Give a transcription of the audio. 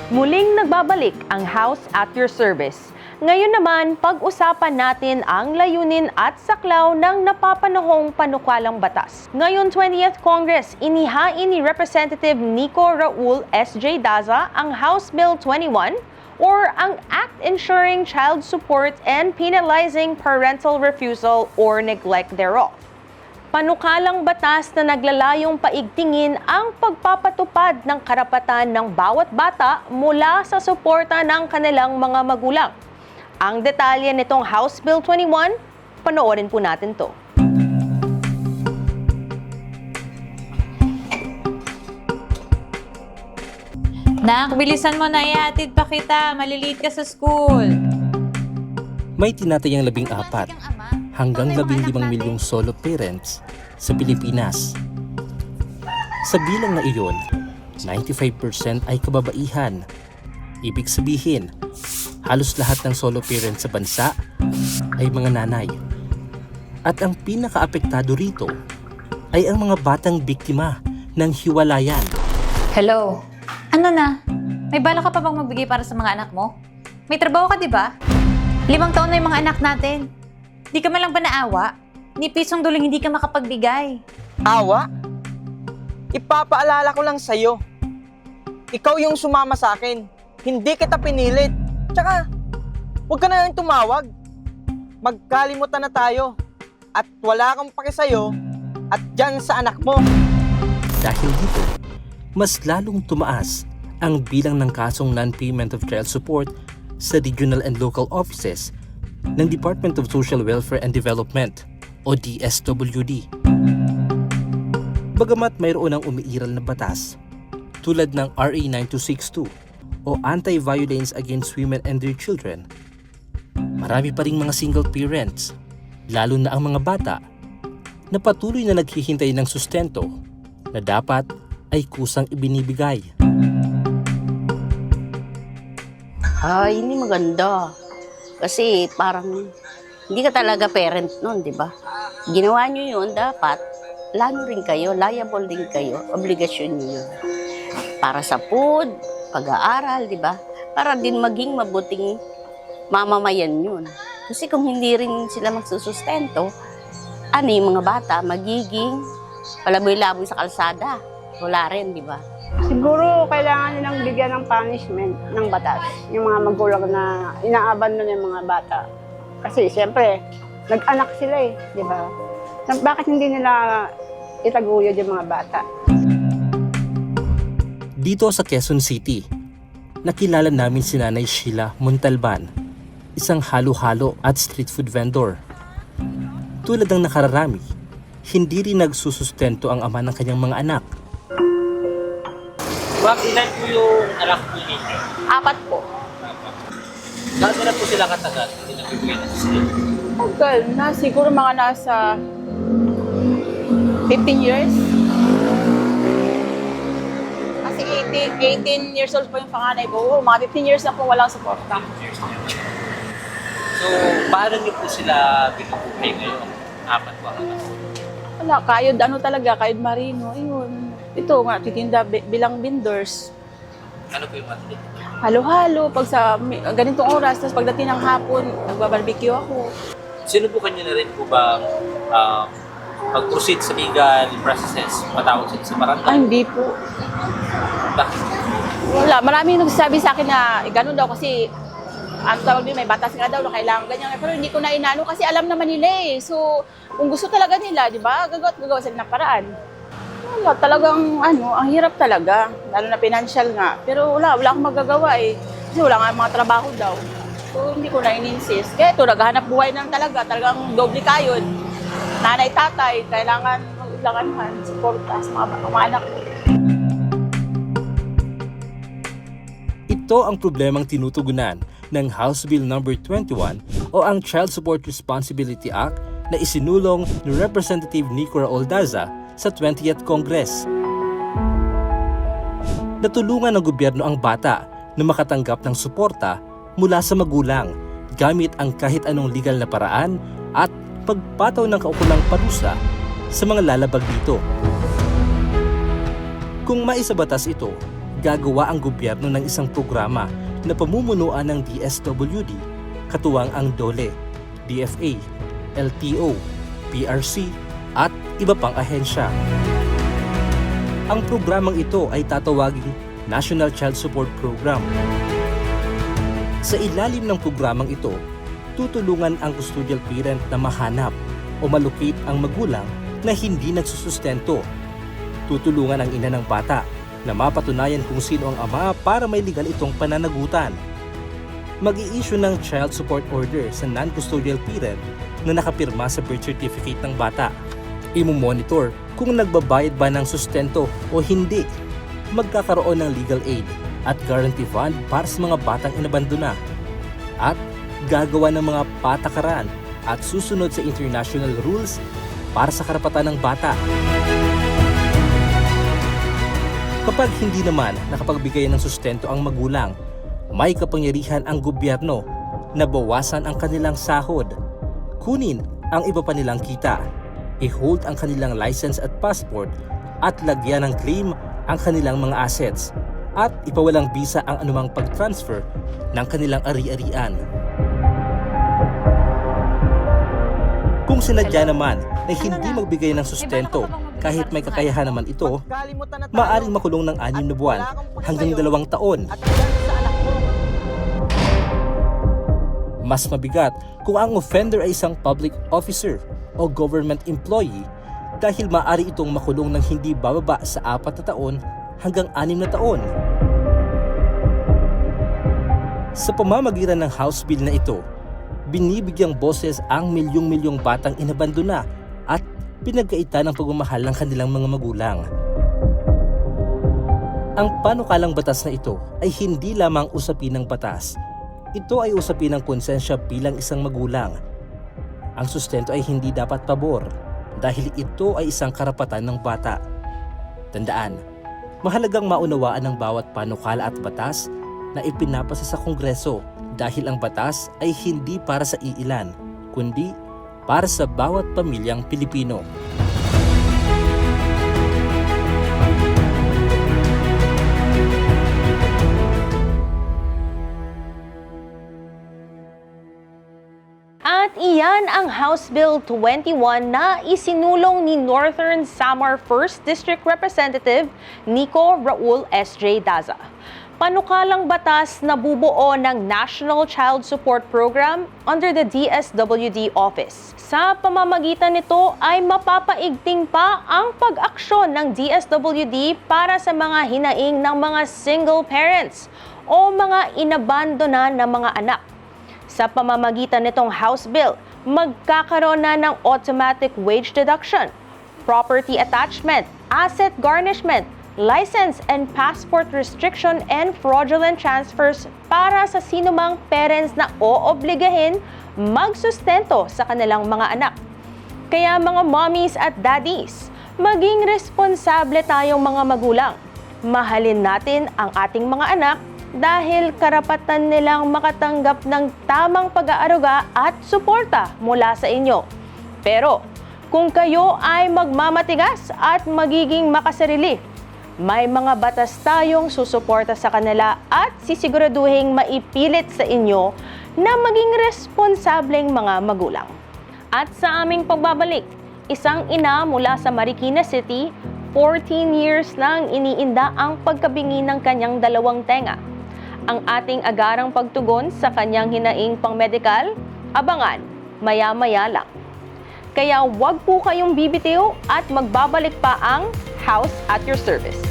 Muling nagbabalik ang House at your service. Ngayon naman, pag-usapan natin ang layunin at saklaw ng napapanahong panukalang batas. Ngayon 20th Congress, inihain ni Representative Nico Raul S.J. Daza ang House Bill 21 or ang Act Ensuring Child Support and Penalizing Parental Refusal or Neglect Thereof. Panukalang batas na naglalayong paigtingin ang pagpapatupad ng karapatan ng bawat bata mula sa suporta ng kanilang mga magulang. Ang detalye nitong House Bill 21, panoorin po natin to. Nak, bilisan mo na, ihatid pa kita. Malilate ka sa school. May tinatayang 14 hanggang 15 milyong solo parents sa Pilipinas. Sa bilang na iyon, 95% ay kababaihan. Ibig sabihin, halos lahat ng solo parents sa bansa ay mga nanay. At ang pinakaapektado rito ay ang mga batang biktima ng hiwalayan. Hello? Ano na? May bala ka pa bang magbigay para sa mga anak mo? May trabaho ka, di ba? 5 taon na yung mga anak natin. Di ka man lang ba naawa? Ni pisong duling hindi ka makapagbigay. Awa? Ipapaalala ko lang sa'yo. Ikaw yung sumama sa akin. Hindi kita pinilit. Tsaka, huwag ka na yung tumawag. Magkalimutan na tayo. At wala akong pake sa'yo at dyan sa anak mo. Dahil dito, mas lalong tumaas ang bilang ng kasong non-payment of child support sa regional and local offices ng Department of Social Welfare and Development o DSWD. Bagamat mayroon ang umiiral na batas tulad ng RA 9262 o Anti-Violence Against Women and Their Children, marami pa ring mga single parents, lalo na ang mga bata, na patuloy na naghihintay ng sustento na dapat ay kusang ibinibigay. Ay, hindi maganda. Kasi parang hindi ka talaga parent nun, di ba? Ginawa nyo yun, dapat lalo rin kayo, liable din kayo, obligasyon nyo yun. Para sa food, pag-aaral, di ba? Para din maging mabuting mamamayan yun. Kasi kung hindi rin sila magsusustento, ano yung mga bata, magiging palaboy-laboy sa kalsada. Wala rin, di ba? Siguro kailangan nilang bigyan ng punishment ng batas, yung mga magulang na inaabandon yung mga bata. Kasi siyempre, nag-anak sila eh, di ba? Bakit hindi nila itaguyod yung mga bata? Dito sa Quezon City, nakilala namin si Nanay Sheila Montalban, isang halo-halo at street food vendor. Tulad ng nakararami, hindi rin nagsusustento ang ama ng kanyang mga anak. Ma'am, ilan po yung anak po ninyo? 4 po. Gaano na po sila katagal? Hindi nagbibigay ng sustento? Tagal na, siguro mga nasa 15 years. Kasi 18 years old po yung panganay ko. Mga 15 years na po walang suporta. So, paano niyo po sila binubuhay ngayon? 4 po ang anak. Wala, kayod ano talaga, kayod marino. Ayun. Ito nga, titinda bilang vendors. Ano po yung monthly? Halo-halo, pag sa ganitong oras, tapos pagdating ng hapon, nagbabarbecue ako. Sinubukan niyo na rin po ba pag-proceed sa legal processes? Matawag sila sa barangay? Ay, hindi po. Bakit? Wala, maraming nagsasabi sa akin na ganun daw kasi ano tawag din, may batas nga daw na kailangan ganyan. Pero hindi ko na inano kasi alam naman nila eh. So, kung gusto talaga nila, di ba, gagawa sila ng paraan. Wala, talagang ang hirap talaga. Lalo na financial nga. Pero wala akong magagawa eh. Kasi wala nga mga trabaho daw. So, hindi ko na in-insist. Kaya ito, naghahanap buhay na talaga. Talagang doble kayod. Nanay, tatay, kailangan mag-ilakanhan, suporta sa mga anak ko. Ito ang problemang tinutugunan ng House Bill No. 21 o ang Child Support Responsibility Act na isinulong ni Representative Nico Raul Daza sa 20th Congress. Natulungan ng gobyerno ang bata na makatanggap ng suporta mula sa magulang gamit ang kahit anong legal na paraan at pagpataw ng kaukulang parusa sa mga lalabag dito. Kung maisabatas ito, gagawa ang gobyerno ng isang programa na pamumunuan ng DSWD, katuwang ang DOLE, DFA, LTO, PRC, at iba pang ahensya. Ang programang ito ay tatawaging National Child Support Program. Sa ilalim ng programang ito, tutulungan ang custodial parent na mahanap o malocate ang magulang na hindi nagsusustento. Tutulungan ang ina ng bata na mapatunayan kung sino ang ama para may legal itong pananagutan. Mag-i-issue ng child support order sa non-custodial parent na nakapirma sa birth certificate ng bata. Imo-monitor kung nagbabayad ba ng sustento o hindi. Magkakaroon ng legal aid at guarantee fund para sa mga batang inabandona. At gagawa ng mga patakaran at susunod sa international rules para sa karapatan ng bata. Kapag hindi naman nakapagbigay ng sustento ang magulang, may kapangyarihan ang gobyerno na bawasan ang kanilang sahod, kunin ang iba pa nilang kita, i-hold ang kanilang license at passport at lagyan ng claim ang kanilang mga assets at ipawalang bisa ang anumang pag-transfer ng kanilang ari-arian. Kung sinadya naman na hindi magbigay ng sustento kahit may kakayahan naman ito, Magkalimutan na tayo. maaaring makulong ng 6 na buwan hanggang 2 taon. At yan sa anak mo. Mas mabigat kung ang offender ay isang public officer o government employee dahil maaari itong makulong ng hindi bababa sa 4 na taon hanggang 6 na taon. Sa pamamagitan ng House Bill na ito, binibigyang boses ang milyong-milyong batang inabandona at pinagkaitan ng pagmamahal ng kanilang mga magulang. Ang panukalang batas na ito ay hindi lamang usapin ng batas. Ito ay usapin ng konsensya bilang isang magulang. Ang sustento ay hindi dapat pabor dahil ito ay isang karapatan ng bata. Tandaan, mahalagang maunawaan ng bawat panukala at batas na ipinapasa sa Kongreso dahil ang batas ay hindi para sa iilan, kundi para sa bawat pamilyang Pilipino. At iyan ang House Bill 21 na isinulong ni Northern Samar 1st District Representative Nico Raul S.J. Daza. Panukalang batas na bubuo ng National Child Support Program under the DSWD Office. Sa pamamagitan nito ay mapapaigting pa ang pag-aksyon ng DSWD para sa mga hinaing ng mga single parents o mga inabandona na mga anak. Sa pamamagitan nitong House Bill, magkakaroon na ng automatic wage deduction, property attachment, asset garnishment, license and passport restriction and fraudulent transfers para sa sinumang parents na oobligahin magsustento sa kanilang mga anak. Kaya mga mommies at daddies, maging responsable tayong mga magulang. Mahalin natin ang ating mga anak dahil karapatan nilang makatanggap ng tamang pag-aaruga at suporta mula sa inyo. Pero kung kayo ay magmamatigas at magiging makasarili, may mga batas tayong susuporta sa kanila at sisiguraduhing maipilit sa inyo na maging responsableng mga magulang. At sa aming pagbabalik, isang ina mula sa Marikina City, 14 years nang iniinda ang pagkabingi ng kanyang 2 tenga. Ang ating agarang pagtugon sa kanyang hinaing pang-medikal, abangan, maya-maya lang. Kaya huwag po kayong bibitiw at magbabalik pa ang House at your service.